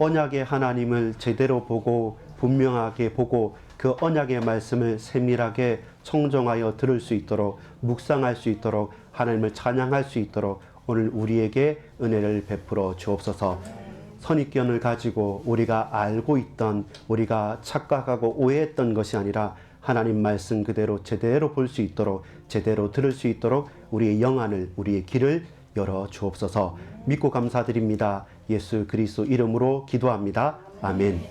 언약의 하나님을 제대로 보고 분명하게 보고 그 언약의 말씀을 세밀하게 청정하여 들을 수 있도록 묵상할 수 있도록 하나님을 찬양할 수 있도록 오늘 우리에게 은혜를 베풀어 주옵소서. 선입견을 가지고 우리가 알고 있던 우리가 착각하고 오해했던 것이 아니라 하나님 말씀 그대로 제대로 볼 수 있도록 제대로 들을 수 있도록 우리의 영안을 우리의 길을 열어 주옵소서. 믿고 감사드립니다. 예수 그리스도 이름으로 기도합니다. 아멘.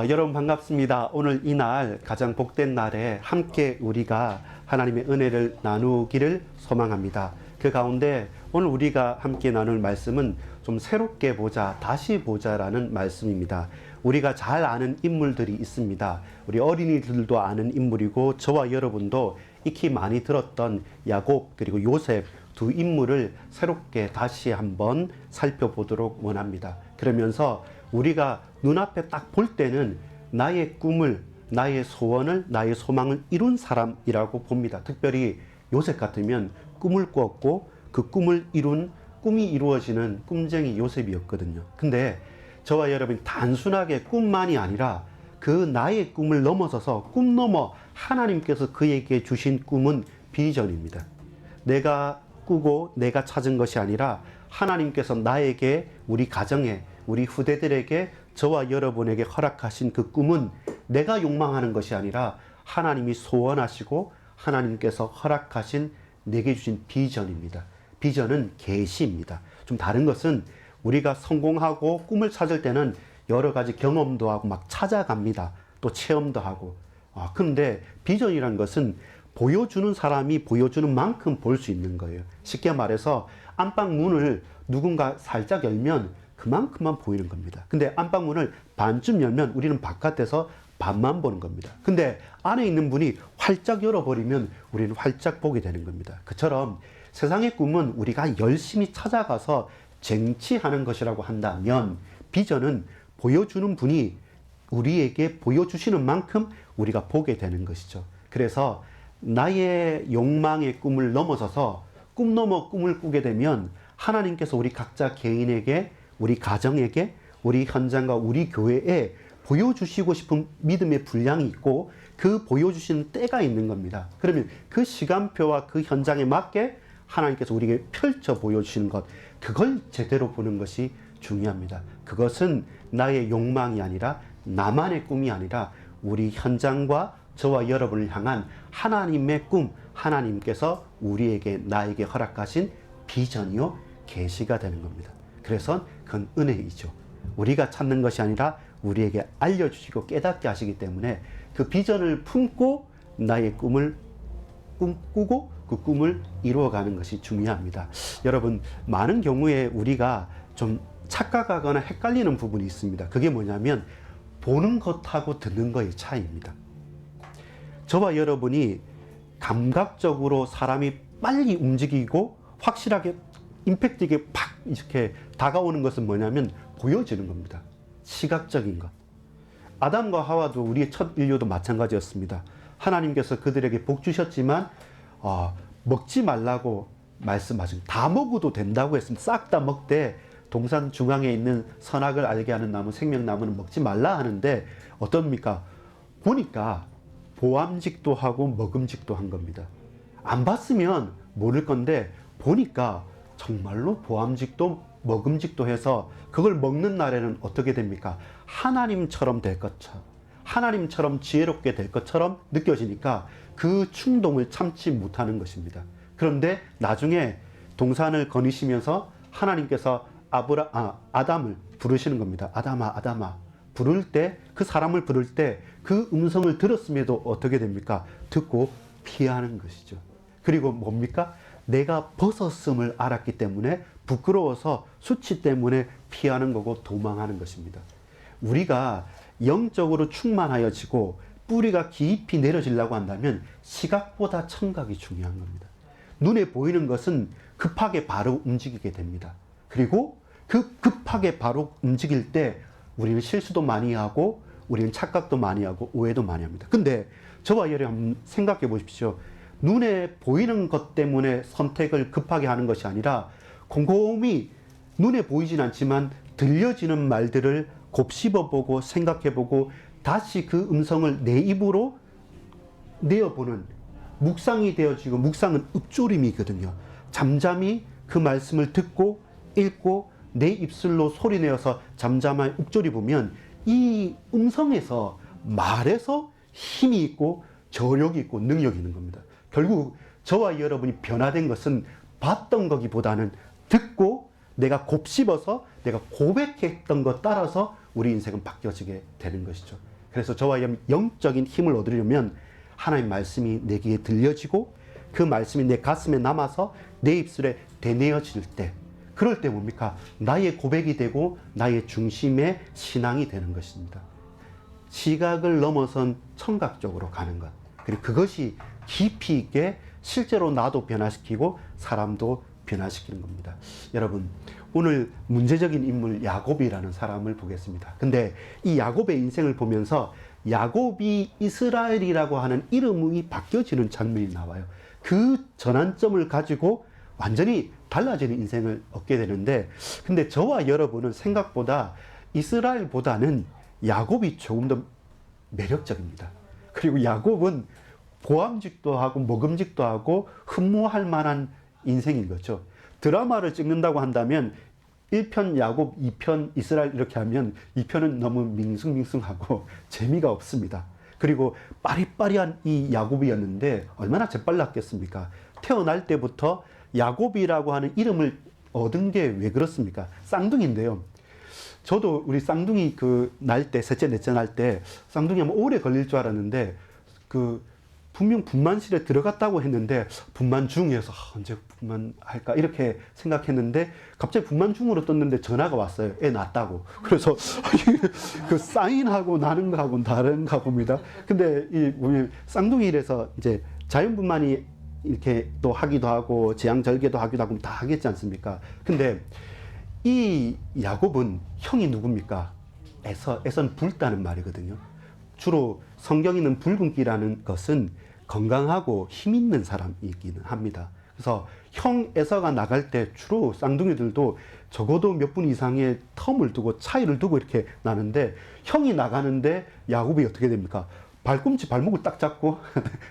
여러분 반갑습니다. 오늘 이날 가장 복된 날에 함께 우리가 하나님의 은혜를 나누기를 소망합니다. 그 가운데 오늘 우리가 함께 나눌 말씀은 좀 새롭게 보자, 다시 보자라는 말씀입니다. 우리가 잘 아는 인물들이 있습니다. 우리 어린이들도 아는 인물이고 저와 여러분도 익히 많이 들었던 야곱 그리고 요셉 두 인물을 새롭게 다시 한번 살펴보도록 원합니다. 그러면서 우리가 눈앞에 딱 볼 때는 나의 꿈을, 나의 소원을, 나의 소망을 이룬 사람이라고 봅니다. 특별히 요셉 같으면 꿈을 꾸었고 그 꿈을 이룬 꿈이 이루어지는 꿈쟁이 요셉이었거든요. 근데 저와 여러분이 단순하게 꿈만이 아니라 그 나의 꿈을 넘어서서 꿈 넘어 하나님께서 그에게 주신 꿈은 비전입니다. 내가 꾸고 내가 찾은 것이 아니라 하나님께서 나에게, 우리 가정에, 우리 후대들에게, 저와 여러분에게 허락하신 그 꿈은 내가 욕망하는 것이 아니라 하나님이 소원하시고 하나님께서 허락하신 내게 주신 비전입니다. 비전은 계시입니다. 좀 다른 것은 우리가 성공하고 꿈을 찾을 때는 여러 가지 경험도 하고 막 찾아갑니다. 또 체험도 하고. 그런데 비전이란 것은 보여주는 사람이 보여주는 만큼 볼 수 있는 거예요. 쉽게 말해서 안방 문을 누군가 살짝 열면 그만큼만 보이는 겁니다. 근데 안방 문을 반쯤 열면 우리는 바깥에서 반만 보는 겁니다. 근데 안에 있는 분이 활짝 열어버리면 우리는 활짝 보게 되는 겁니다. 그처럼 세상의 꿈은 우리가 열심히 찾아가서 쟁취하는 것이라고 한다면 비전은 보여주는 분이 우리에게 보여주시는 만큼 우리가 보게 되는 것이죠. 그래서 나의 욕망의 꿈을 넘어서서 꿈 넘어 꿈을 꾸게 되면 하나님께서 우리 각자 개인에게, 우리 가정에게, 우리 현장과 우리 교회에 보여주시고 싶은 믿음의 분량이 있고 그 보여주시는 때가 있는 겁니다. 그러면 그 시간표와 그 현장에 맞게 하나님께서 우리에게 펼쳐 보여주시는 것, 그걸 제대로 보는 것이 중요합니다. 그것은 나의 욕망이 아니라 나만의 꿈이 아니라 우리 현장과 저와 여러분을 향한 하나님의 꿈, 하나님께서 우리에게, 나에게 허락하신 비전이요 계시가 되는 겁니다. 그래서 그건 은혜이죠. 우리가 찾는 것이 아니라 우리에게 알려주시고 깨닫게 하시기 때문에 그 비전을 품고 나의 꿈을 꿈꾸고 그 꿈을 이루어가는 것이 중요합니다. 여러분, 많은 경우에 우리가 좀 착각하거나 헷갈리는 부분이 있습니다. 그게 뭐냐면 보는 것하고 듣는 것의 차이입니다. 저와 여러분이 감각적으로 사람이 빨리 움직이고 확실하게 임팩트 있게 팍 이렇게 다가오는 것은 뭐냐면 보여지는 겁니다. 시각적인 것. 아담과 하와도 우리의 첫 인류도 마찬가지였습니다. 하나님께서 그들에게 복 주셨지만 먹지 말라고 말씀하신, 다 먹어도 된다고 했습니다. 싹 다 먹되 동산 중앙에 있는 선악을 알게 하는 나무, 생명나무는 먹지 말라 하는데 어떻습니까? 보니까 보암직도 하고 먹음직도 한 겁니다. 안 봤으면 모를 건데 보니까 정말로 보암직도 먹음직도 해서 그걸 먹는 날에는 어떻게 됩니까? 하나님처럼 될 것처럼, 하나님처럼 지혜롭게 될 것처럼 느껴지니까 그 충동을 참지 못하는 것입니다. 그런데 나중에 동산을 거니시면서 하나님께서 아담을 부르시는 겁니다. 아담아, 아담아. 부를 때, 그 사람을 부를 때 그 음성을 들었음에도 어떻게 됩니까? 듣고 피하는 것이죠. 그리고 뭡니까? 내가 벗었음을 알았기 때문에 부끄러워서 수치 때문에 피하는 거고 도망하는 것입니다. 우리가 영적으로 충만하여지고 뿌리가 깊이 내려지려고 한다면 시각보다 청각이 중요한 겁니다. 눈에 보이는 것은 급하게 바로 움직이게 됩니다. 그리고 그 급하게 바로 움직일 때 우리는 실수도 많이 하고 우리는 착각도 많이 하고 오해도 많이 합니다. 근데 저와 여러분 한번 생각해 보십시오. 눈에 보이는 것 때문에 선택을 급하게 하는 것이 아니라 곰곰이 눈에 보이진 않지만 들려지는 말들을 곱씹어보고 생각해보고 다시 그 음성을 내 입으로 내어보는 묵상이 되어지고, 묵상은 읊조림이거든요. 잠잠히 그 말씀을 듣고 읽고 내 입술로 소리내어서 잠잠하게 읊조리보면 이 음성에서, 말에서 힘이 있고 저력이 있고 능력이 있는 겁니다. 결국 저와 여러분이 변화된 것은 봤던 거기보다는 듣고 내가 곱씹어서 내가 고백했던 것 따라서 우리 인생은 바뀌어지게 되는 것이죠. 그래서 저와 영적인 힘을 얻으려면 하나님 말씀이 내 귀에 들려지고 그 말씀이 내 가슴에 남아서 내 입술에 되뇌어질 때, 그럴 때 뭡니까? 나의 고백이 되고 나의 중심의 신앙이 되는 것입니다. 시각을 넘어선 청각적으로 가는 것. 그리고 그것이 깊이 있게 실제로 나도 변화시키고 사람도 변화시키는 겁니다. 여러분, 오늘 문제적인 인물 야곱이라는 사람을 보겠습니다. 근데 이 야곱의 인생을 보면서 야곱이 이스라엘이라고 하는 이름이 바뀌어지는 장면이 나와요. 그 전환점을 가지고 완전히 달라지는 인생을 얻게 되는데, 근데 저와 여러분은 생각보다 이스라엘보다는 야곱이 조금 더 매력적입니다. 그리고 야곱은 고함직도 하고 먹음직도 하고 흠모할 만한 인생인 거죠. 드라마를 찍는다고 한다면 1편 야곱, 2편 이스라엘 이렇게 하면 2편은 너무 밍숭밍숭하고 재미가 없습니다. 그리고 빠리빠리한 이 야곱이었는데 얼마나 재빨랐겠습니까? 태어날 때부터 야곱이라고 하는 이름을 얻은 게 왜 그렇습니까? 쌍둥이인데요. 저도 우리 쌍둥이 날 때, 셋째, 넷째 날 때 쌍둥이 하면 오래 걸릴 줄 알았는데 분명 분만실에 들어갔다고 했는데 분만 중이어서 언제 분만할까 이렇게 생각했는데 갑자기 분만 중으로 떴는데 전화가 왔어요. 애 낳았다고. 그래서 그 사인하고 나는 거하고는 다른 거입니다. 근데 이 쌍둥이라서 이제 자연분만이 이렇게 또 하기도 하고 제왕절개도 하기도 하고 다 하겠지 않습니까? 근데 이 야곱은 형이 누굽니까? 에서는 붉다는 말이거든요. 주로 성경에는 붉은기라는 것은 건강하고 힘 있는 사람이기는 합니다. 그래서 형 에서가 나갈 때 주로 쌍둥이들도 적어도 몇 분 이상의 텀을 두고 차이를 두고 이렇게 나는데, 형이 나가는데 야곱이 어떻게 됩니까? 발꿈치 발목을 딱 잡고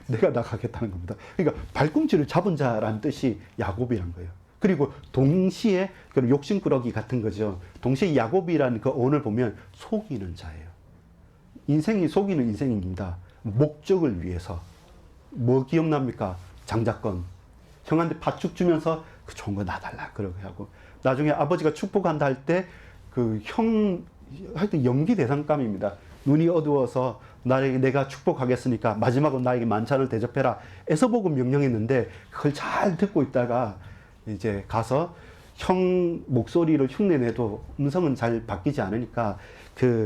내가 나가겠다는 겁니다. 그러니까 발꿈치를 잡은 자라는 뜻이 야곱이란 거예요. 그리고 동시에 욕심꾸러기 같은 거죠. 동시에 야곱이라는 그 언어를 보면 속이는 자예요. 인생이 속이는 인생입니다. 목적을 위해서. 뭐 기억납니까? 장자권. 형한테 팥죽 주면서 그 좋은 거 놔달라 그러게 하고, 나중에 아버지가 축복한다 할 때 하여튼 연기 대상감입니다. 눈이 어두워서 내가 축복하겠으니까 마지막으로 나에게 만찬을 대접해라. 에서복음 명령했는데 그걸 잘 듣고 있다가 이제 가서 형 목소리를 흉내내도 음성은 잘 바뀌지 않으니까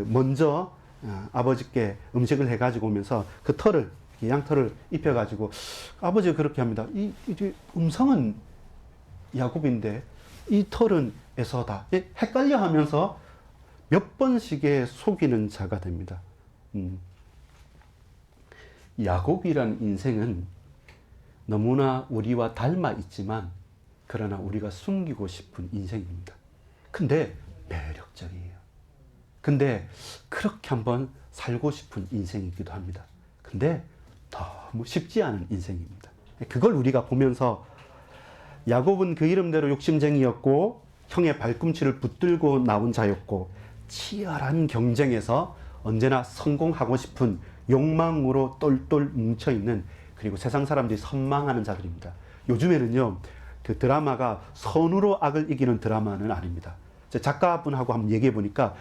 먼저 아버지께 음식을 해가지고 오면서 그 털을, 양털을 입혀가지고, 아버지가 그렇게 합니다. 이 음성은 야곱인데 이 털은 에서다. 헷갈려 하면서 몇 번씩의 속이는 자가 됩니다. 야곱이란 인생은 너무나 우리와 닮아 있지만 그러나 우리가 숨기고 싶은 인생입니다. 근데 매력적이에요. 근데 그렇게 한번 살고 싶은 인생이기도 합니다. 근데 너무 쉽지 않은 인생입니다. 그걸 우리가 보면서 야곱은 그 이름대로 욕심쟁이였고 형의 발꿈치를 붙들고 나온 자였고 치열한 경쟁에서 언제나 성공하고 싶은 욕망으로 똘똘 뭉쳐있는, 그리고 세상 사람들이 선망하는 자들입니다. 요즘에는요, 그 드라마가 선으로 악을 이기는 드라마는 아닙니다. 작가분하고 한번 얘기해 보니까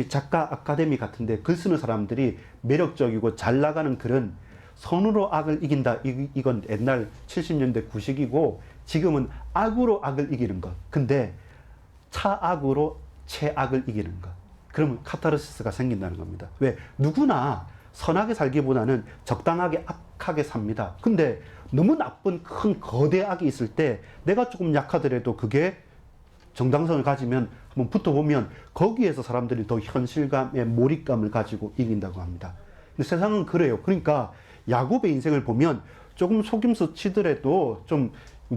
작가 아카데미 같은데 글 쓰는 사람들이 매력적이고 잘 나가는 글은 선으로 악을 이긴다. 이건 옛날 70년대 구식이고, 지금은 악으로 악을 이기는 것. 근데 차악으로 최악을 이기는 것. 그러면 카타르시스가 생긴다는 겁니다. 왜? 누구나 선하게 살기보다는 적당하게 악하게 삽니다. 근데 너무 나쁜 큰 거대 악이 있을 때 내가 조금 약하더라도 그게 정당성을 가지면 한번 붙어보면 거기에서 사람들이 더 현실감의 몰입감을 가지고 이긴다고 합니다. 근데 세상은 그래요. 그러니까 야곱의 인생을 보면 조금 속임수 치더라도 좀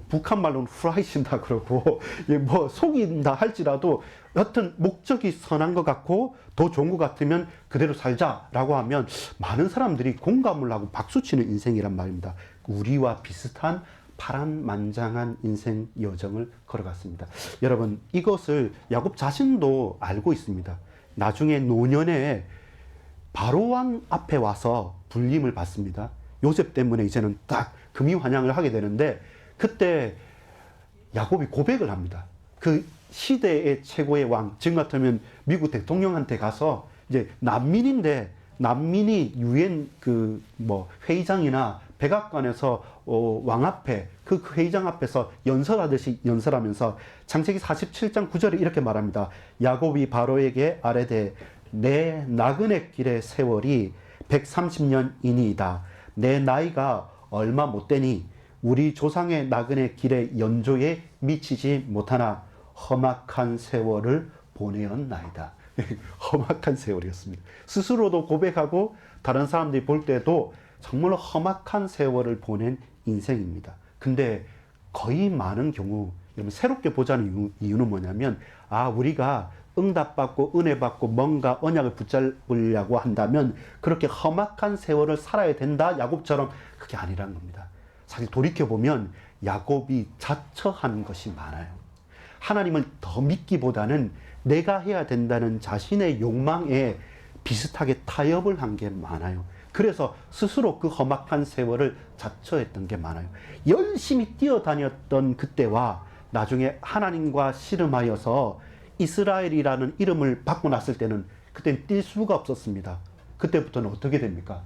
북한 말로는 후라이신다 그러고 뭐 속인다 할지라도 여튼 목적이 선한 것 같고 더 좋은 것 같으면 그대로 살자라고 하면 많은 사람들이 공감을 하고 박수치는 인생이란 말입니다. 우리와 비슷한 파란만장한 인생 여정을 걸어갔습니다. 여러분, 이것을 야곱 자신도 알고 있습니다. 나중에 노년에 바로왕 앞에 와서 불림을 받습니다. 요셉 때문에 이제는 딱 금이환영을 하게 되는데, 그때 야곱이 고백을 합니다. 그 시대의 최고의 왕, 지금 같으면 미국 대통령한테 가서 이제 난민인데, 난민이 유엔 회의장이나 백악관에서 왕 앞에 그 회의장 앞에서 연설하듯이 연설하면서 창세기 47장 9절에 이렇게 말합니다. 야곱이 바로에게 아뢰되 내 나그네 길의 세월이 130년이니이다. 내 나이가 얼마 못 되니 우리 조상의 나그네 길의 연조에 미치지 못하나 험악한 세월을 보내었나이다. 험악한 세월이었습니다. 스스로도 고백하고 다른 사람들이 볼 때도 정말로 험악한 세월을 보낸 인생입니다. 근데 거의 많은 경우, 여러분 새롭게 보자는 이유는 뭐냐면, 우리가 응답받고 은혜받고 뭔가 언약을 붙잡으려고 한다면 그렇게 험악한 세월을 살아야 된다, 야곱처럼. 그게 아니란 겁니다. 사실 돌이켜보면 야곱이 자처하는 것이 많아요. 하나님을 더 믿기보다는 내가 해야 된다는 자신의 욕망에 비슷하게 타협을 한 게 많아요. 그래서 스스로 그 험악한 세월을 자처했던 게 많아요. 열심히 뛰어다녔던 그때와 나중에 하나님과 씨름하여서 이스라엘이라는 이름을 받고 났을 때는 그때는 뛸 수가 없었습니다. 그때부터는 어떻게 됩니까?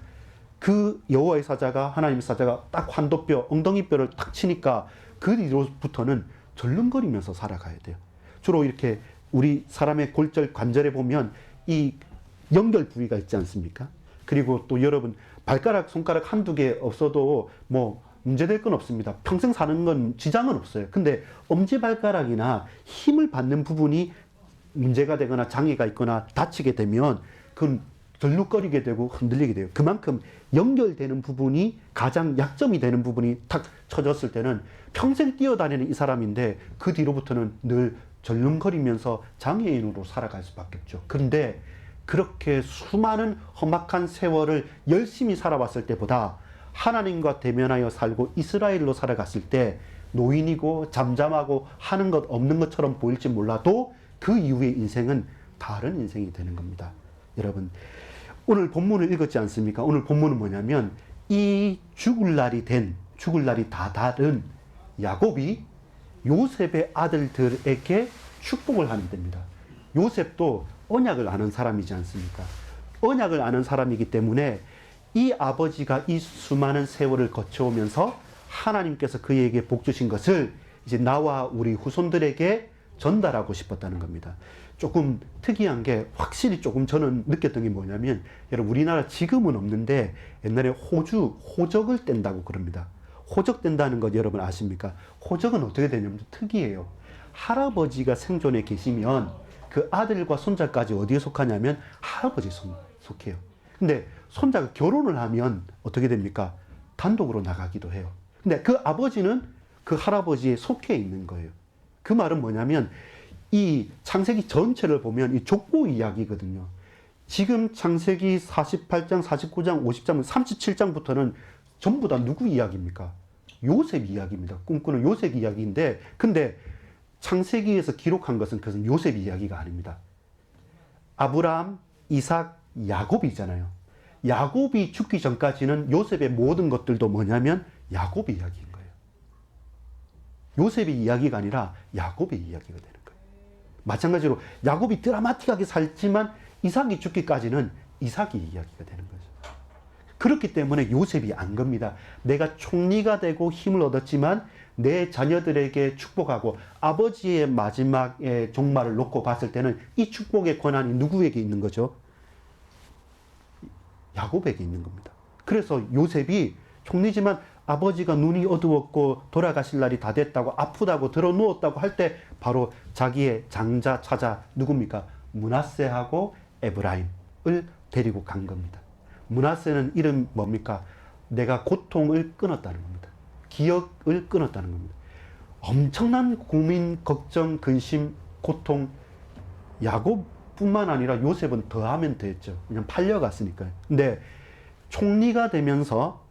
그 여호와의 사자가, 하나님의 사자가 딱 환도뼈, 엉덩이뼈를 탁 치니까 그 뒤로부터는 절름거리면서 살아가야 돼요. 주로 이렇게 우리 사람의 골절 관절에 보면 이 연결 부위가 있지 않습니까? 그리고 또 여러분 발가락, 손가락 한두 개 없어도 뭐 문제될 건 없습니다. 평생 사는 건 지장은 없어요. 근데 엄지발가락이나 힘을 받는 부분이 문제가 되거나 장애가 있거나 다치게 되면 그건 덜룩거리게 되고 흔들리게 돼요. 그만큼 연결되는 부분이 가장 약점이 되는 부분이 탁 쳐졌을 때는 평생 뛰어다니는 이 사람인데 그 뒤로부터는 늘 절름거리면서 장애인으로 살아갈 수밖에 없죠. 그런데 그렇게 수많은 험악한 세월을 열심히 살아왔을 때보다 하나님과 대면하여 살고 이스라엘로 살아갔을 때 노인이고 잠잠하고 하는 것 없는 것처럼 보일지 몰라도 그 이후의 인생은 다른 인생이 되는 겁니다. 여러분, 오늘 본문을 읽었지 않습니까? 오늘 본문은 뭐냐면 이 죽을 날이 다 다른 야곱이 요셉의 아들들에게 축복을 하는 데입니다. 요셉도 언약을 아는 사람이지 않습니까? 언약을 아는 사람이기 때문에 이 아버지가 이 수많은 세월을 거쳐오면서 하나님께서 그에게 복 주신 것을 이제 나와 우리 후손들에게 전달하고 싶었다는 겁니다. 조금 특이한 게, 확실히 조금 저는 느꼈던 게 뭐냐면, 여러분 우리나라 지금은 없는데 옛날에 호적을 뗀다고 그럽니다. 호적 뗀다는 것 여러분 아십니까? 호적은 어떻게 되냐면 특이해요. 할아버지가 생존에 계시면 그 아들과 손자까지 어디에 속하냐면 할아버지에 속해요. 근데 손자가 결혼을 하면 어떻게 됩니까? 단독으로 나가기도 해요. 근데 그 아버지는 그 할아버지에 속해 있는 거예요. 그 말은 뭐냐면 이 창세기 전체를 보면 이 족보 이야기거든요. 지금 창세기 48장, 49장, 50장, 37장부터는 전부 다 누구 이야기입니까? 요셉 이야기입니다. 꿈꾸는 요셉 이야기인데, 근데 창세기에서 기록한 것은 그것은 요셉 이야기가 아닙니다. 아브라함, 이삭, 야곱이잖아요. 야곱이 죽기 전까지는 요셉의 모든 것들도 뭐냐면 야곱의 이야기인 거예요. 요셉의 이야기가 아니라 야곱의 이야기가 되는 거예요. 마찬가지로 야곱이 드라마틱하게 살지만 이삭이 죽기까지는 이삭의 이야기가 되는 거죠. 그렇기 때문에 요셉이 안 겁니다. 내가 총리가 되고 힘을 얻었지만 내 자녀들에게 축복하고 아버지의 마지막의 종말을 놓고 봤을 때는 이 축복의 권한이 누구에게 있는 거죠? 야곱에게 있는 겁니다. 그래서 요셉이 총리지만 아버지가 눈이 어두웠고 돌아가실 날이 다 됐다고, 아프다고 드러누웠다고 할 때 바로 자기의 장자 차자 누굽니까? 므낫세하고 에브라임을 데리고 간 겁니다. 므낫세는 이름 뭡니까? 내가 고통을 끊었다는 겁니다. 기억을 끊었다는 겁니다. 엄청난 고민, 걱정, 근심, 고통, 야곱뿐만 아니라 요셉은 더 하면 됐죠. 그냥 팔려갔으니까요. 근데 총리가 되면서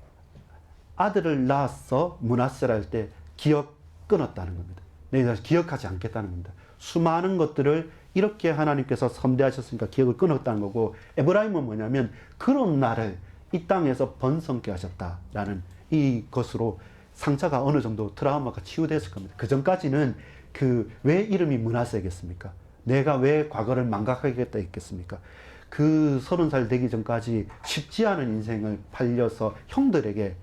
아들을 낳아서 므낫세를 할 때 기억 끊었다는 겁니다. 내가 기억하지 않겠다는 겁니다. 수많은 것들을 이렇게 하나님께서 선대하셨으니까 기억을 끊었다는 거고, 에브라임은 뭐냐면 그런 나를 이 땅에서 번성케 하셨다라는 이것으로 상처가 어느 정도 트라우마가 치유됐을 겁니다. 그 전까지는 왜 이름이 므낫세겠습니까? 내가 왜 과거를 망각하겠다 했겠습니까? 30살 되기 전까지 쉽지 않은 인생을 팔려서 형들에게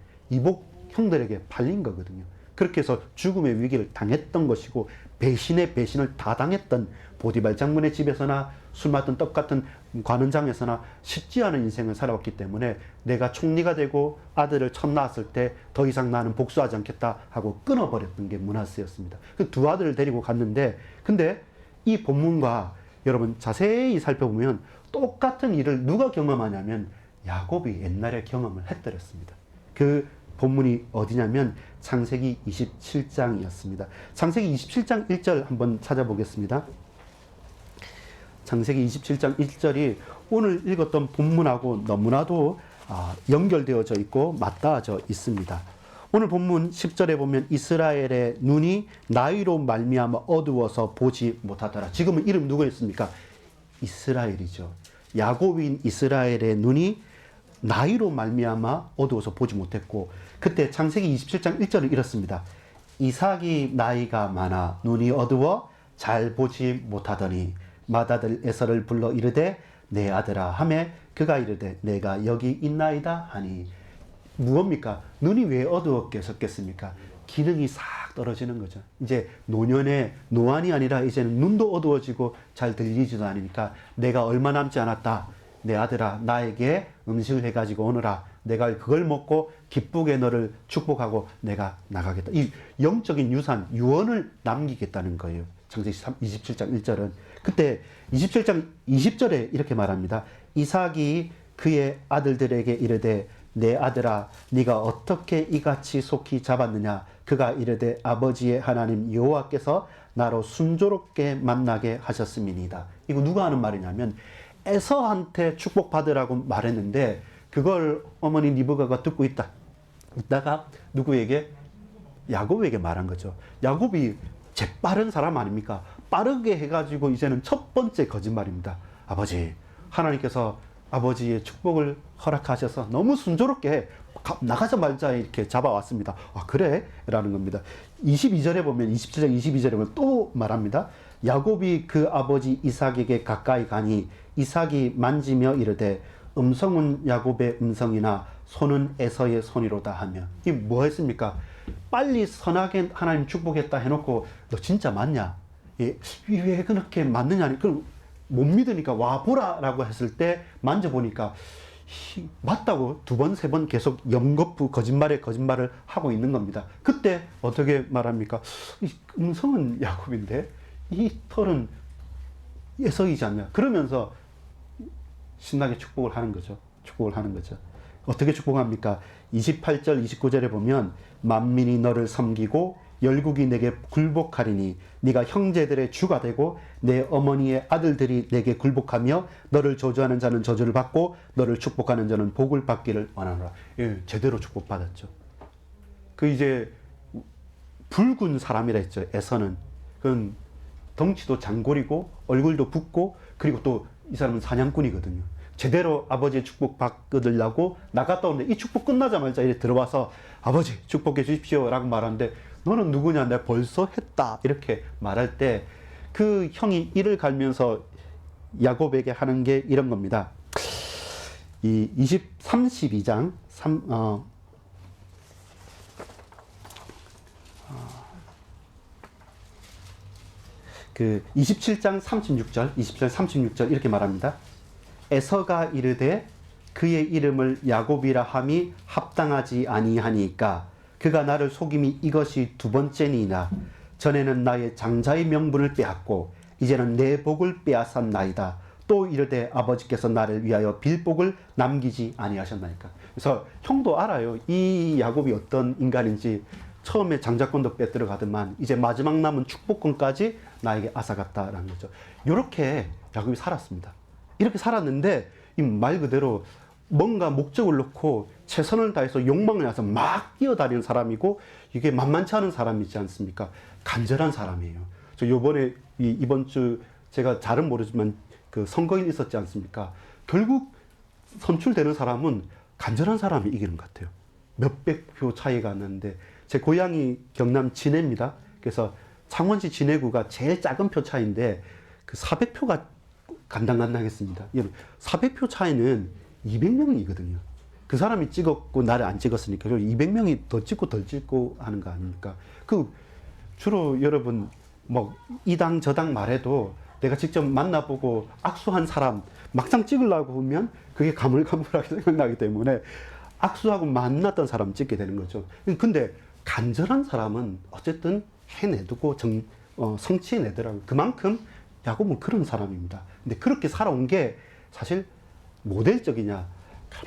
팔린 거거든요. 그렇게 해서 죽음의 위기를 당했던 것이고, 배신의 배신을 다 당했던 보디발 장군의 집에서나 술 맡던 떡 같은 관원장에서나 쉽지 않은 인생을 살아왔기 때문에 내가 총리가 되고 아들을 처음 낳았을 때 더 이상 나는 복수하지 않겠다 하고 끊어버렸던 게 므낫세였습니다. 그 두 아들을 데리고 갔는데, 근데 이 본문과 여러분 자세히 살펴보면 똑같은 일을 누가 경험하냐면 야곱이 옛날에 경험을 했더랬습니다. 그 본문이 어디냐면 창세기 27장이었습니다. 창세기 27장 1절 한번 찾아보겠습니다. 창세기 27장 1절이 오늘 읽었던 본문하고 너무나도 연결되어져 있고 맞닿아져 있습니다. 오늘 본문 10절에 보면 이스라엘의 눈이 나이로 말미암아 어두워서 보지 못하더라. 지금은 이름 누구였습니까? 이스라엘이죠. 야곱인 이스라엘의 눈이 나이로 말미암아 어두워서 보지 못했고, 그때 창세기 27장 1절을 읽었습니다. 이삭이 나이가 많아 눈이 어두워 잘 보지 못하더니 맏아들 에서를 불러 이르되 내 아들아 하매 그가 이르되 내가 여기 있나이다 하니. 무엇입니까? 눈이 왜 어두웠겠습니까? 기능이 싹 떨어지는 거죠. 이제 노안이 아니라 이제는 눈도 어두워지고 잘 들리지도 않으니까 내가 얼마 남지 않았다. 내 아들아 나에게 음식을 해가지고 오너라. 내가 그걸 먹고 기쁘게 너를 축복하고 내가 나가겠다. 이 영적인 유산, 유언을 남기겠다는 거예요. 창세기 27장 1절은. 그때 27장 20절에 이렇게 말합니다. 이삭이 그의 아들들에게 이르되 내 아들아 네가 어떻게 이같이 속히 잡았느냐. 그가 이르되 아버지의 하나님 여호와께서 나로 순조롭게 만나게 하셨음이니이다. 이거 누가 하는 말이냐면 에서한테 축복받으라고 말했는데 그걸 어머니 리브가가 듣고 있다가 누구에게? 야곱에게 말한 거죠. 야곱이 재빠른 사람 아닙니까? 빠르게 해가지고 이제는 첫 번째 거짓말입니다. 아버지, 하나님께서 아버지의 축복을 허락하셔서 너무 순조롭게 나가자마자 이렇게 잡아왔습니다. 아, 그래? 라는 겁니다. 22절에 보면, 27장 22절에 보면 또 말합니다. 야곱이 그 아버지 이삭에게 가까이 가니 이삭이 만지며 이르되 음성은 야곱의 음성이나 손은 에서의 손이로다 하며. 이 뭐 했습니까? 빨리 선하게 하나님 축복했다 해놓고 너 진짜 맞냐? 왜 그렇게 맞느냐? 그럼 못 믿으니까 와 보라라고 했을 때 만져보니까 맞다고 두 번, 세 번 계속 연거푸 거짓말을 하고 있는 겁니다. 그때 어떻게 말합니까? 이 음성은 야곱인데 이 털은 에서이지 않냐? 그러면서 신나게 축복을 하는 거죠. 어떻게 축복합니까? 28절, 29절에 보면 만민이 너를 섬기고 열국이 내게 굴복하리니 네가 형제들의 주가 되고 내 어머니의 아들들이 내게 굴복하며 너를 저주하는 자는 저주를 받고 너를 축복하는 자는 복을 받기를 원하노라. 예, 제대로 축복받았죠. 이제 붉은 사람이라 했죠. 에서는. 그건 덩치도 장골이고 얼굴도 붓고 그리고 또 이 사람은 사냥꾼이거든요. 제대로 아버지의 축복 받으려고 나갔다 오는데 이 축복 끝나자마자 이렇게 들어와서 아버지 축복해 주십시오 라고 말하는데 너는 누구냐? 내가 벌써 했다. 이렇게 말할 때 그 형이 이를 갈면서 야곱에게 하는 게 이런 겁니다. 이 32장 27장 36절 이렇게 말합니다. 에서가 이르되 그의 이름을 야곱이라 함이 합당하지 아니하니까 그가 나를 속임이 이것이 두 번째니이다. 전에는 나의 장자의 명분을 빼앗고 이제는 내 복을 빼앗았나이다. 또 이르되 아버지께서 나를 위하여 빌복을 남기지 아니하셨나이까. 그래서 형도 알아요. 이 야곱이 어떤 인간인지. 처음에 장자권도 빼들어가더만 이제 마지막 남은 축복권까지 나에게 앗아갔다라는 거죠. 이렇게 야곱이 살았습니다. 이렇게 살았는데 이 말 그대로 뭔가 목적을 놓고 최선을 다해서 욕망을 내서 막 뛰어다니는 사람이고, 이게 만만치 않은 사람이지 않습니까? 간절한 사람이에요. 저 요번에 이번 주 제가 잘은 모르지만 그 선거일 있었지 않습니까? 결국 선출되는 사람은 간절한 사람이 이기는 것 같아요. 몇백 표 차이가 났는데, 제 고향이 경남 진해입니다. 그래서 창원시 진해구가 제일 작은 표 차이인데 그 400표가 간당간당했습니다. 400표 차이는 200명이거든요. 그 사람이 찍었고 나를 안 찍었으니까 200명이 더 찍고 덜 찍고 하는 거 아닙니까? 그 주로 여러분 뭐 이 당 저 당 말해도 내가 직접 만나보고 악수한 사람 막상 찍으려고 하면 그게 가물가물하게 생각나기 때문에 악수하고 만났던 사람 찍게 되는 거죠. 근데 간절한 사람은 어쨌든 해내두고 성취해내더라고요. 그만큼 야곱은 그런 사람입니다. 근데 그렇게 살아온 게 사실 모델적이냐?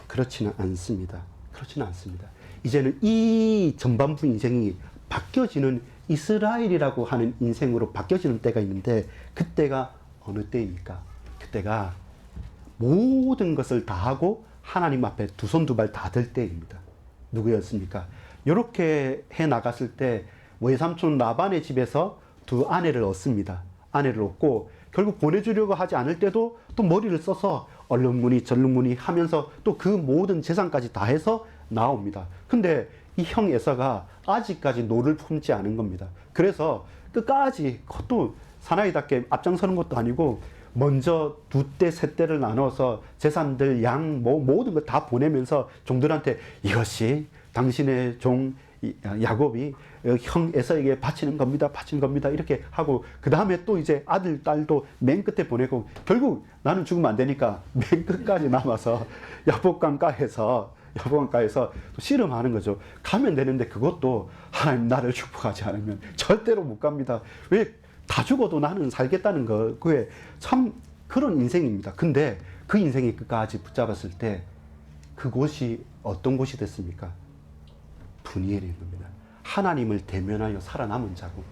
그렇지는 않습니다. 그렇지는 않습니다. 이제는 이 전반부 인생이 바뀌어지는 이스라엘이라고 하는 인생으로 바뀌어지는 때가 있는데, 그때가 어느 때입니까? 그때가 모든 것을 다 하고 하나님 앞에 두 손 두 발 다 들 때입니다. 누구였습니까? 이렇게 해 나갔을 때 외삼촌 라반의 집에서 두 아내를 얻습니다. 아내를 얻고 결국 보내주려고 하지 않을 때도 또 머리를 써서 얼룩무늬 절룩무늬 하면서 또 그 모든 재산까지 다 해서 나옵니다. 근데 이 형 에서가 아직까지 노를 품지 않은 겁니다. 그래서 끝까지 그것도 사나이답게 앞장서는 것도 아니고 먼저 두 대, 세 대를 나눠서 재산들, 양, 모든 걸 다 보내면서 종들한테 이것이 당신의 종 야곱이 형 에서에게 바치는 겁니다. 바치는 겁니다. 이렇게 하고 그 다음에 또 이제 아들, 딸도 맨 끝에 보내고 결국 나는 죽으면 안 되니까 맨 끝까지 남아서 야복강가에서 또 씨름하는 거죠. 가면 되는데 그것도 하나님 나를 축복하지 않으면 절대로 못 갑니다. 왜? 다 죽어도 나는 살겠다는 거. 그게 참 그런 인생입니다. 근데 그 인생이 끝까지 붙잡았을 때 그곳이 어떤 곳이 됐습니까? 분이엘인 겁니다. 하나님을 대면하여 살아남은 자고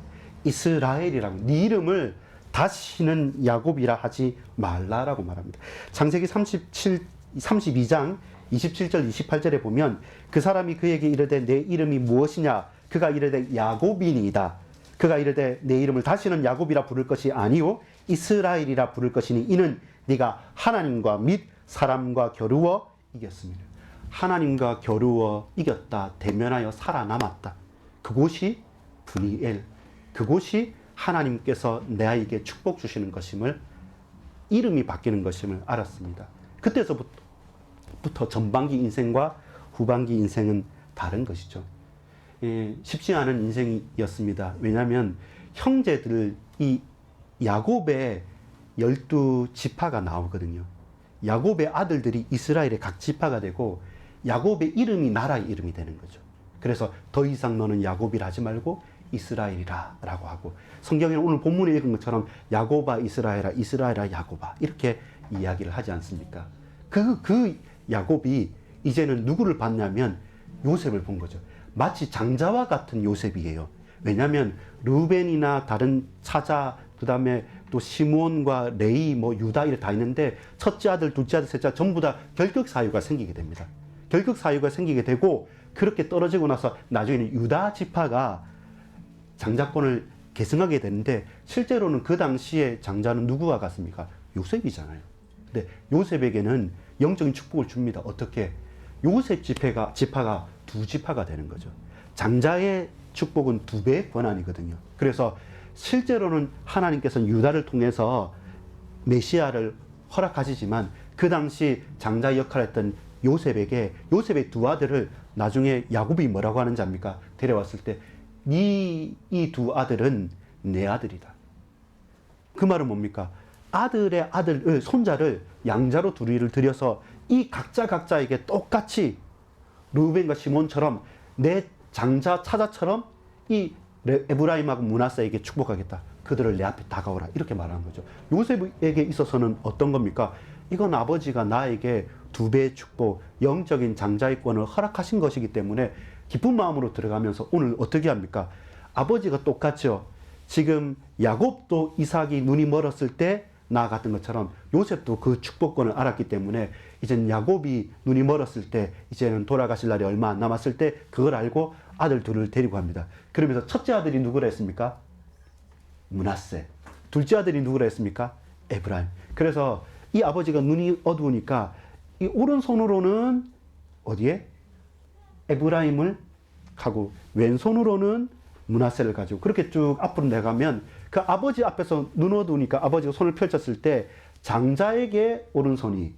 이스라엘이라고, 네 이름을 다시는 야곱이라 하지 말라라고 말합니다. 창세기 32장 27절 28절에 보면 그 사람이 그에게 이르되 내 이름이 무엇이냐? 그가 이르되 야곱이니이다. 그가 이르되 내 이름을 다시는 야곱이라 부를 것이 아니요 이스라엘이라 부를 것이니 이는 네가 하나님과 및 사람과 겨루어 이겼습니다. 하나님과 겨루어 이겼다. 대면하여 살아남았다. 그곳이 분이엘, 그곳이 하나님께서 내에게 축복 주시는 것임을, 이름이 바뀌는 것임을 알았습니다. 그때서부터 전반기 인생과 후반기 인생은 다른 것이죠. 쉽지 않은 인생이었습니다. 왜냐하면 형제들, 이 야곱의 12지파가 나오거든요. 야곱의 아들들이 이스라엘의 각 지파가 되고 야곱의 이름이 나라의 이름이 되는 거죠. 그래서 더 이상 너는 야곱이라 하지 말고 이스라엘이라 라고 하고, 성경에는 오늘 본문에 읽은 것처럼 야곱아 이스라엘아, 이스라엘아 야곱아 이렇게 이야기를 하지 않습니까? 그 야곱이 이제는 누구를 봤냐면 요셉을 본 거죠. 마치 장자와 같은 요셉이에요. 왜냐하면 르우벤이나 다른 차자, 그 다음에 또 시므온과 레위, 유다 이렇게 다 있는데 첫째 아들, 둘째 아들, 셋째 아들 전부 다 결격 사유가 생기게 됩니다. 결격 사유가 생기게 되고 그렇게 떨어지고 나서 나중에는 유다 지파가 장자권을 계승하게 되는데, 실제로는 그 당시에 장자는 누구와 같습니까? 요셉이잖아요. 근데 요셉에게는 영적인 축복을 줍니다. 어떻게? 요셉 지파가 두 지파가 되는 거죠. 장자의 축복은 2배의 권한이거든요. 그래서 실제로는 하나님께서는 유다를 통해서 메시아를 허락하시지만 그 당시 장자 역할을 했던 요셉에게, 요셉의 두 아들을 나중에 야곱이 뭐라고 하는지 압니까? 데려왔을 때 이 두 아들은 내 아들이다. 그 말은 뭡니까? 아들의 아들을, 손자를 양자로 둘이를 들여서 이 각자에게 똑같이 르우벤과 시몬처럼 내 장자 차자처럼 이 에브라임하고 므낫세에게 축복하겠다. 그들을 내 앞에 다가오라. 이렇게 말하는 거죠. 요셉에게 있어서는 어떤 겁니까? 이건 아버지가 나에게 2배의 축복, 영적인 장자의 권을 허락하신 것이기 때문에 기쁜 마음으로 들어가면서 오늘 어떻게 합니까? 아버지가 똑같죠. 지금 야곱도 이삭이 눈이 멀었을 때 나아갔던 것처럼 요셉도 그 축복권을 알았기 때문에 이제는 야곱이 눈이 멀었을 때 이제는 돌아가실 날이 얼마 안 남았을 때 그걸 알고 아들 둘을 데리고 갑니다. 그러면서 첫째 아들이 누구라 했습니까? 므낫세. 둘째 아들이 누구라 했습니까? 에브라임. 그래서 이 아버지가 눈이 어두우니까 이 오른손으로는 어디에? 에브라임을 가고 왼손으로는 므낫세를 가지고 그렇게 쭉 앞으로 내가면 그 아버지 앞에서 눈 어두우니까 아버지가 손을 펼쳤을 때 장자에게 오른손이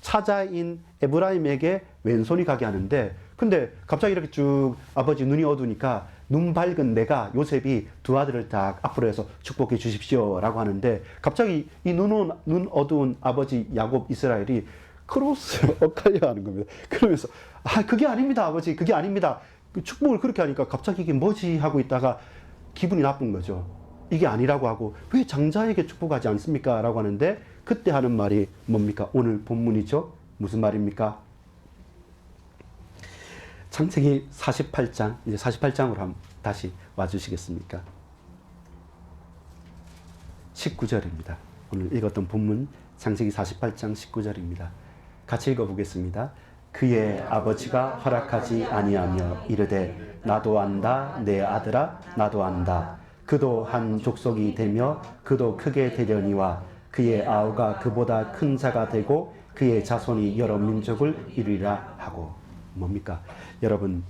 차자인 에브라임에게 왼손이 가게 하는데 근데 갑자기 이렇게 쭉 아버지 눈이 어두우니까 눈 밝은 내가 요셉이 두 아들을 딱 앞으로 해서 축복해 주십시오 라고 하는데 갑자기 이 눈 어두운 아버지 야곱 이스라엘이 크로스를 엇갈려 하는 겁니다. 그러면서 그게 아닙니다 아버지 그게 아닙니다. 축복을 그렇게 하니까 갑자기 이게 뭐지 하고 있다가 기분이 나쁜 거죠. 이게 아니라고 하고 왜 장자에게 축복하지 않습니까? 라고 하는데 그때 하는 말이 뭡니까? 오늘 본문이죠. 무슨 말입니까? 창세기 48장 이제 48장으로 한번 다시 와주시겠습니까? 19절입니다. 오늘 읽었던 본문 창세기 48장 19절입니다. 같이 읽어보겠습니다. 그의 아버지가 허락하지 아니하며 이르되 나도 안다 내 아들아 나도 안다. 그도 한 족속이 되며 그도 크게 되려니와 그의 아우가 그보다 큰 자가 되고 그의 자손이 여러 민족을 이루리라 하고. 뭡니까? 여러분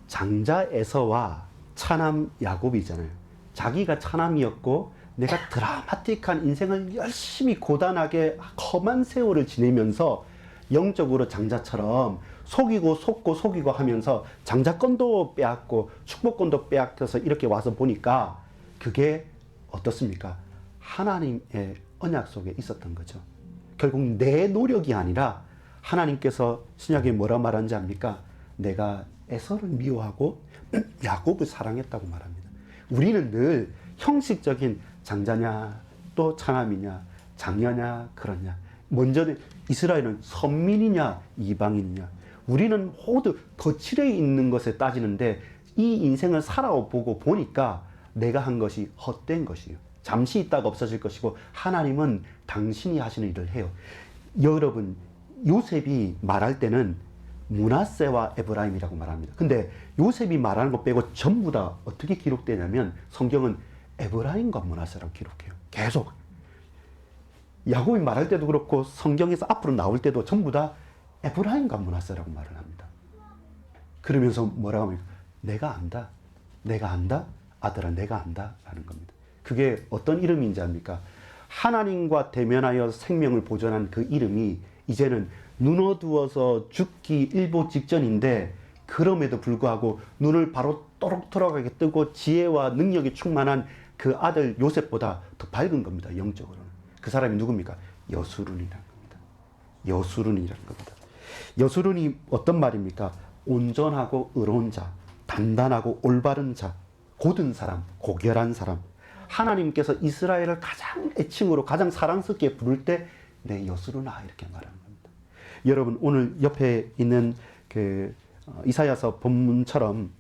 장자 에서와 차남 야곱이잖아요. 자기가 차남이었고 내가 드라마틱한 인생을 열심히 고단하게 험한 세월을 지내면서 영적으로 장자처럼 속이고 속고 속이고 하면서 장자권도 빼앗고 축복권도 빼앗겨서 이렇게 와서 보니까 그게 어떻습니까? 하나님의 언약 속에 있었던 거죠. 결국 내 노력이 아니라 하나님께서 신약에 뭐라 말하는지 압니까? 내가 에서를 미워하고 야곱을 사랑했다고 말합니다. 우리는 늘 형식적인 장자냐 또 차남이냐 장녀냐 그러냐 먼저는 이스라엘은 선민이냐 이방인이냐 우리는 모두 거칠에 있는 것에 따지는데 이 인생을 살아보고 보니까 내가 한 것이 헛된 것이에요. 잠시 있다가 없어질 것이고 하나님은 당신이 하시는 일을 해요. 여러분 요셉이 말할 때는 므낫세와 에브라임이라고 말합니다. 근데 요셉이 말하는 것 빼고 전부 다 어떻게 기록되냐면 성경은 에브라임과 므낫세라고 기록해요. 계속 야곱이 말할 때도 그렇고 성경에서 앞으로 나올 때도 전부 다 에브라임과 므낫세라고 말을 합니다. 그러면서 뭐라고 합니까? 내가 안다. 내가 안다. 아들아 내가 안다. 라는 겁니다. 그게 어떤 이름인지 압니까? 하나님과 대면하여 생명을 보존한 그 이름이 이제는 눈 어두워서 죽기 일보 직전인데 그럼에도 불구하고 눈을 바로 또록또록하게 뜨고 지혜와 능력이 충만한 그 아들 요셉보다 더 밝은 겁니다. 영적으로는. 그 사람이 누굽니까? 여수룬이라는 겁니다. 여수룬이라는 겁니다. 여수룬이 어떤 말입니까? 온전하고 의로운 자, 단단하고 올바른 자, 고든 사람, 고결한 사람. 하나님께서 이스라엘을 가장 애칭으로 가장 사랑스럽게 부를 때 내 여수룬아 이렇게 말하는 겁니다. 여러분 오늘 옆에 있는 그 이사야서 본문처럼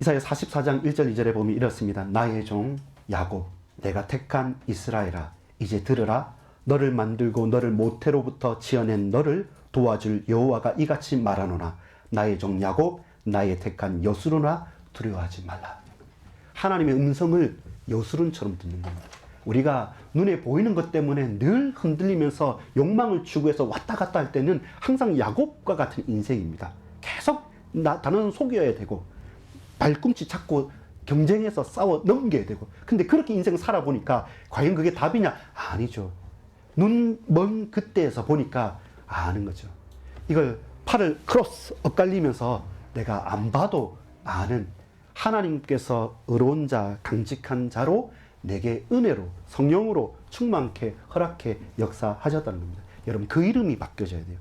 이사야 44장 1절 2절에 보면 이렇습니다. 나의 종 야곱 내가 택한 이스라엘아 이제 들으라. 너를 만들고 너를 모태로부터 지어낸 너를 도와줄 여호와가 이같이 말하노라. 나의 종 야곱 나의 택한 여수룬아 두려워하지 말라. 하나님의 음성을 여수룬처럼 듣는 겁니다. 우리가 눈에 보이는 것 때문에 늘 흔들리면서 욕망을 추구해서 왔다 갔다 할 때는 항상 야곱과 같은 인생입니다. 계속 나는 속여야 되고 발꿈치 잡고 경쟁해서 싸워 넘겨야 되고 근데 그렇게 인생을 살아보니까 과연 그게 답이냐? 아니죠. 눈 먼 그때에서 보니까 아는 거죠. 이걸 팔을 크로스 엇갈리면서 내가 안 봐도 아는 하나님께서 의로운 자, 강직한 자로 내게 은혜로 성령으로 충만케 허락해 역사하셨다는 겁니다. 여러분 그 이름이 바뀌어져야 돼요.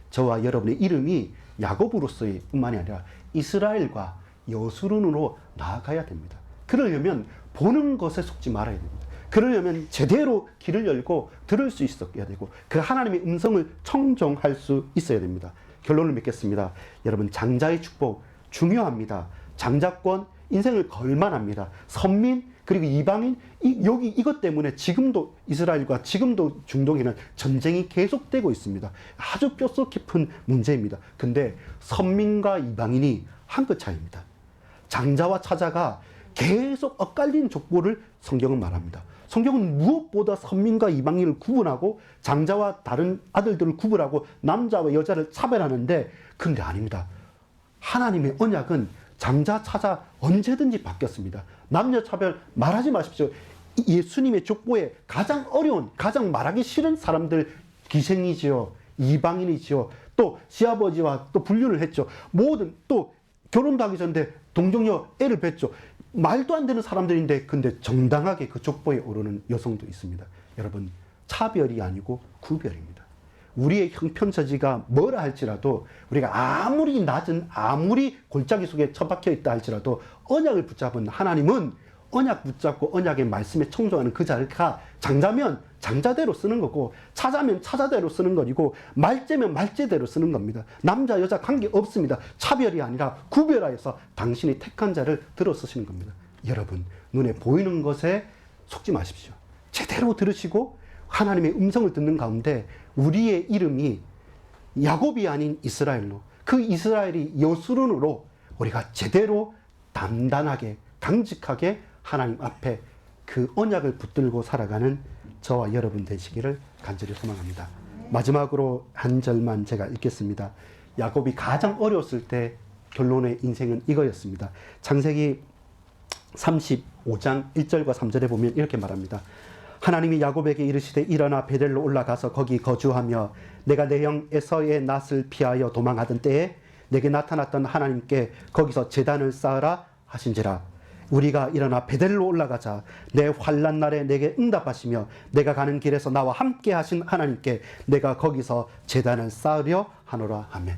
저와 여러분의 이름이 야곱으로서의 뿐만이 아니라 이스라엘과 여수룬으로 나아가야 됩니다. 그러려면 보는 것에 속지 말아야 됩니다. 그러려면 제대로 길을 열고 들을 수 있어야 되고 그 하나님의 음성을 청종할 수 있어야 됩니다. 결론을 맺겠습니다. 여러분 장자의 축복 중요합니다. 장자권 인생을 걸만합니다. 선민 그리고 이방인 여기 이것 때문에 지금도 이스라엘과 지금도 중동에는 전쟁이 계속되고 있습니다. 아주 뼛속 깊은 문제입니다. 근데 선민과 이방인이 한 끗 차이입니다. 장자와 차자가 계속 엇갈린 족보를 성경은 말합니다. 성경은 무엇보다 선민과 이방인을 구분하고 장자와 다른 아들들을 구분하고 남자와 여자를 차별하는데, 근데 아닙니다. 하나님의 언약은 장자, 차자 언제든지 바뀌었습니다. 남녀 차별 말하지 마십시오. 예수님의 족보에 가장 어려운, 가장 말하기 싫은 사람들 기생이지요. 이방인이지요. 또 시아버지와 또 분류를 했죠. 모든 또 결혼도 하기 전에 동정녀 애를 뵀죠. 말도 안 되는 사람들인데 근데 정당하게 그 족보에 오르는 여성도 있습니다. 여러분, 차별이 아니고 구별입니다. 우리의 형편처지가 뭐라 할지라도, 우리가 아무리 낮은, 아무리 골짜기 속에 처박혀 있다 할지라도 언약을 붙잡은 하나님은 언약 붙잡고 언약의 말씀에 청종하는 그 자가 장자면 장자대로 쓰는 거고, 차자면 차자대로 쓰는 거고, 말제면 말제대로 쓰는 겁니다. 남자 여자 관계 없습니다. 차별이 아니라 구별하여서 당신이 택한 자를 들어 쓰시는 겁니다. 여러분, 눈에 보이는 것에 속지 마십시오. 제대로 들으시고 하나님의 음성을 듣는 가운데 우리의 이름이 야곱이 아닌 이스라엘로, 그 이스라엘이 여수론으로 우리가 제대로 단단하게 강직하게 하나님 앞에 그 언약을 붙들고 살아가는 저와 여러분 되시기를 간절히 소망합니다. 마지막으로 한 절만 제가 읽겠습니다. 야곱이 가장 어려웠을 때 결론의 인생은 이거였습니다. 창세기 35장 1절과 3절에 보면 이렇게 말합니다. 하나님이 야곱에게 이르시되 일어나 베델로 올라가서 거기 거주하며 내가 내 형 에서의 낫을 피하여 도망하던 때에 내게 나타났던 하나님께 거기서 제단을 쌓으라 하신지라. 우리가 일어나 베델로 올라가자. 내 환난 날에 내게 응답하시며 내가 가는 길에서 나와 함께 하신 하나님께 내가 거기서 제단을 쌓으려 하노라 하며,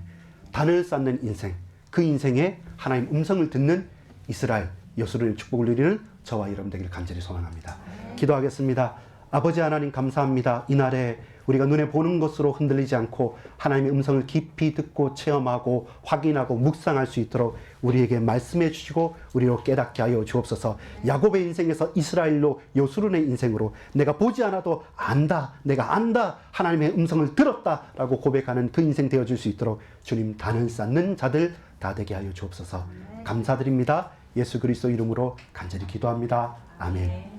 단을 쌓는 인생, 그 인생에 하나님 음성을 듣는 이스라엘 여수론의 축복을 누리는 저와 여러분 되기를 간절히 소망합니다. 기도하겠습니다. 아버지 하나님, 감사합니다. 이날에 우리가 눈에 보는 것으로 흔들리지 않고 하나님의 음성을 깊이 듣고 체험하고 확인하고 묵상할 수 있도록 우리에게 말씀해 주시고 우리로 깨닫게 하여 주옵소서. 야곱의 인생에서 이스라엘로 여수론의 인생으로 내가 보지 않아도 안다, 내가 안다, 하나님의 음성을 들었다라고 고백하는 그 인생 되어줄 수 있도록 주님, 단을 쌓는 자들 다 되게 하여 주옵소서. 감사드립니다. 예수 그리스도 이름으로 간절히 기도합니다. 아멘.